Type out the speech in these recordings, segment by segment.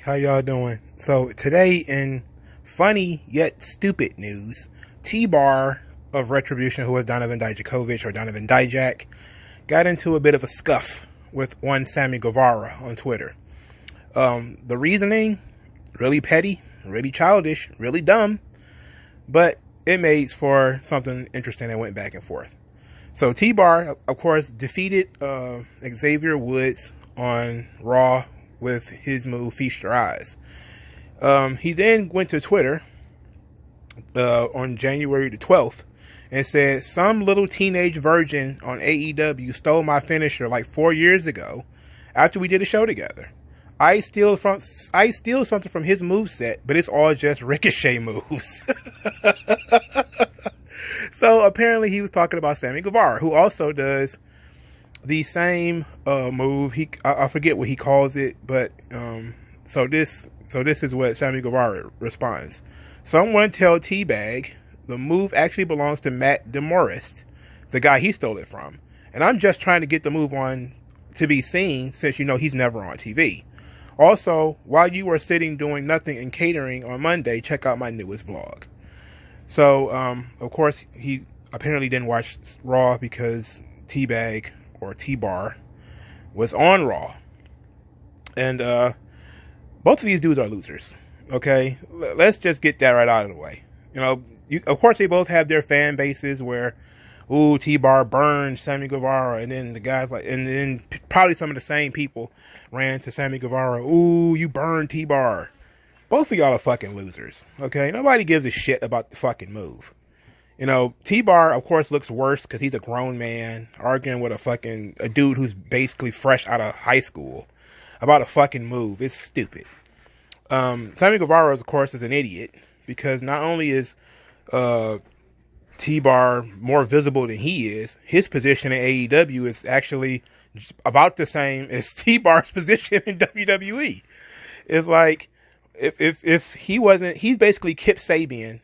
How y'all doing? So today in funny yet stupid news, T-Bar of Retribution, who was Donovan Dijakovic or Donovan Dijak, got into a bit of a scuff with one Sammy Guevara on Twitter. The reasoning, really petty, really childish, really dumb, but it made for something interesting that went back and forth. So T-Bar, of course, defeated Xavier Woods on Raw with his move Feast Your Eyes. He then went to Twitter on January the 12th and said, "Some little teenage virgin on AEW stole my finisher like 4 years ago after we did a show together. I steal something from his moveset, but it's all just Ricochet moves." So apparently he was talking about Sammy Guevara, who also does the same move. I forget what he calls it, but so this is what Sammy Guevara responds. "Someone tell Teabag the move actually belongs to Matt DeMorest, the guy he stole it from. And I'm just trying to get the move on to be seen, since you know he's never on TV. Also, while you were sitting doing nothing and catering on Monday, check out my newest vlog." So, of course, he apparently didn't watch Raw because Teabag or T-Bar was on Raw. And both of these dudes are losers. Okay? Let's just get that right out of the way. You know, of course they both have their fan bases where, ooh, T-Bar burned Sammy Guevara, and then the guys and then probably some of the same people ran to Sammy Guevara, ooh, you burned T-Bar. Both of y'all are fucking losers. Okay? Nobody gives a shit about the fucking move. You know, T-Bar, of course, looks worse because he's a grown man arguing with a dude who's basically fresh out of high school about a fucking move. It's stupid. Sammy Guevara, of course, is an idiot because not only is T-Bar more visible than he is, his position in AEW is actually about the same as T-Bar's position in WWE. It's like, if he wasn't, he's basically Kip Sabian.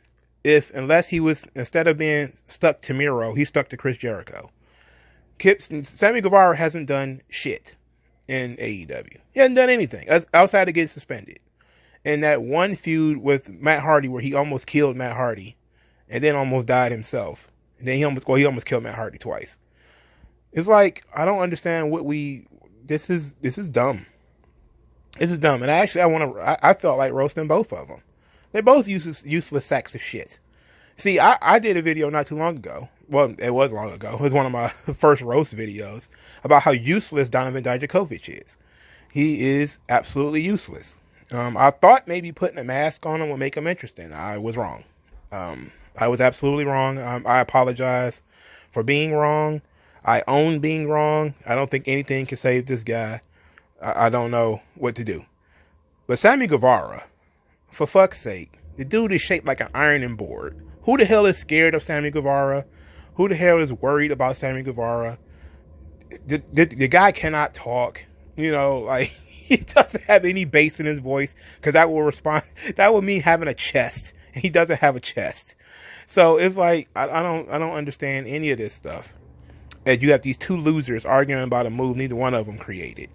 Unless he was, instead of being stuck to Miro, he stuck to Chris Jericho. Sammy Guevara hasn't done shit in AEW. He hasn't done anything outside of getting suspended. And that one feud with Matt Hardy where he almost killed Matt Hardy and then almost died himself. And then he almost killed Matt Hardy twice. It's like, I don't understand this is dumb. This is dumb. And I felt like roasting both of them. They're both useless sacks of shit. See, I did a video not too long ago. Well, it was long ago. It was one of my first roast videos about how useless Donovan Dijakovic is. He is absolutely useless. I thought maybe putting a mask on him would make him interesting. I was wrong. I was absolutely wrong. I apologize for being wrong. I own being wrong. I don't think anything can save this guy. I don't know what to do. But Sammy Guevara, for fuck's sake, the dude is shaped like an ironing board. Who the hell is scared of Sammy Guevara? Who the hell is worried about Sammy Guevara? The guy cannot talk. You know, like, he doesn't have any bass in his voice, because that would mean having a chest, and he doesn't have a chest. So it's like, I don't understand any of this stuff. And you have these two losers arguing about a move neither one of them created.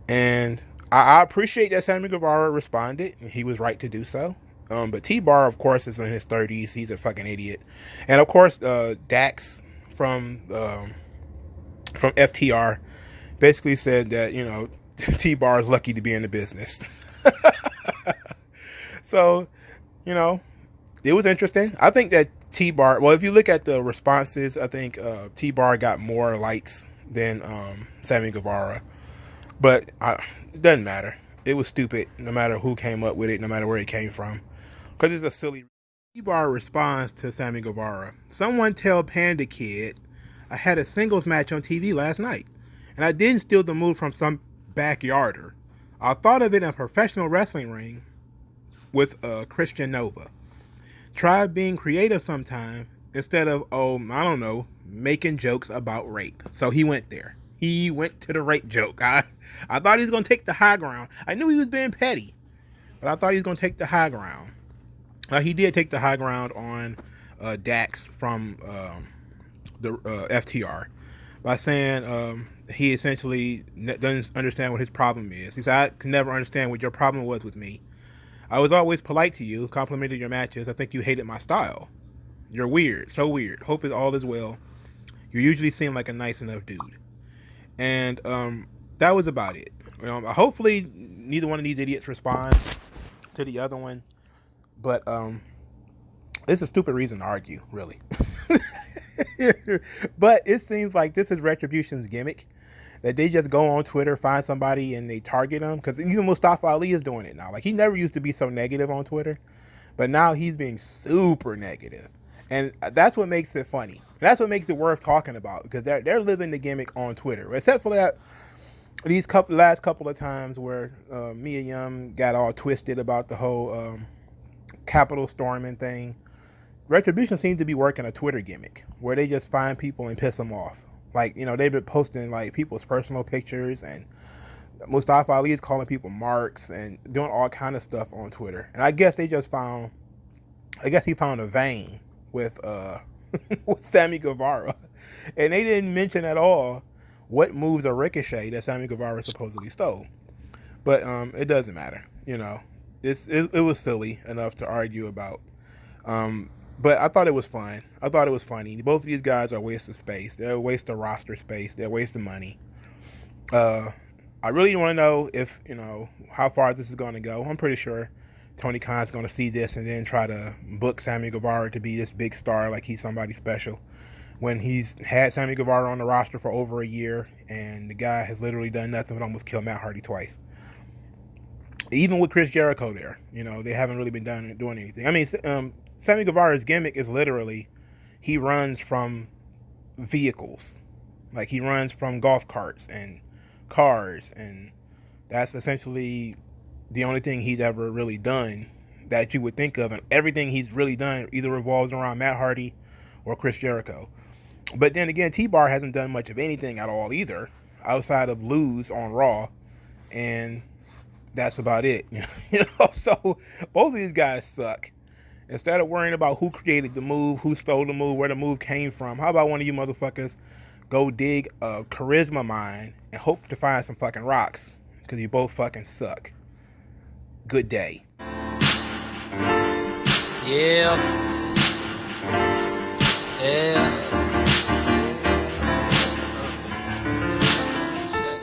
And I appreciate that Sammy Guevara responded, and he was right to do so. But T-Bar, of course, is in his 30s. He's a fucking idiot. And of course, Dax from FTR basically said that, you know, T-Bar is lucky to be in the business. So, you know, it was interesting. I think that T-Bar, well, if you look at the responses, I think T-Bar got more likes than Sammy Guevara. But it doesn't matter. It was stupid, no matter who came up with it, no matter where it came from. Because it's a silly... T-Bar responds to Sammy Guevara. "Someone tell Panda Kid I had a singles match on TV last night, and I didn't steal the move from some backyarder. I thought of it in a professional wrestling ring with Christian Nova. Try being creative sometime instead of, I don't know, making jokes about rape." So he went there. He went to the rape joke. I thought he was going to take the high ground. I knew he was being petty, but I thought he was going to take the high ground. He did take the high ground on Dax from the FTR. by saying he essentially doesn't understand what his problem is. He said, I can never understand what your problem was with me. I was always polite to you, complimented your matches. I think you hated my style. You're weird, so weird. Hope it all is well. You usually seem like a nice enough dude. And that was about it. Hopefully, neither one of these idiots respond to the other one. But it's a stupid reason to argue, really. But it seems like this is Retribution's gimmick. That they just go on Twitter, find somebody, and they target them. Because even Mustafa Ali is doing it now. Like, he never used to be so negative on Twitter. But now he's being super negative. And that's what makes it funny. That's what makes it worth talking about. Because they're living the gimmick on Twitter. Except for that, these last couple of times where Mia Yim got all twisted about the whole Capitol storming thing. Retribution seems to be working a Twitter gimmick where they just find people and piss them off. Like, they've been posting like people's personal pictures, and Mustafa Ali is calling people marks and doing all kind of stuff on Twitter. And I guess he found a vein with with Sammy Guevara, and they didn't mention at all what moves are Ricochet that Sammy Guevara supposedly stole. But it doesn't matter, It was silly enough to argue about. But I thought it was fun. I thought it was funny. Both of these guys are a waste of space. They're a waste of roster space. They're a waste of money. I really want to know if, how far this is going to go. I'm pretty sure Tony Khan's going to see this and then try to book Sammy Guevara to be this big star like he's somebody special. When he's had Sammy Guevara on the roster for over a year and the guy has literally done nothing but almost kill Matt Hardy twice. Even with Chris Jericho there, they haven't really been doing anything. I mean, Sammy Guevara's gimmick is literally he runs from vehicles. Like, he runs from golf carts and cars, and that's essentially the only thing he's ever really done that you would think of. And everything he's really done either revolves around Matt Hardy or Chris Jericho. But then again, T-Bar hasn't done much of anything at all either, outside of lose on Raw, and that's about it. So both of these guys suck. Instead of worrying about who created the move, who stole the move, where the move came from, how about one of you motherfuckers go dig a charisma mine and hope to find some fucking rocks? Because you both fucking suck. Good day. Yeah.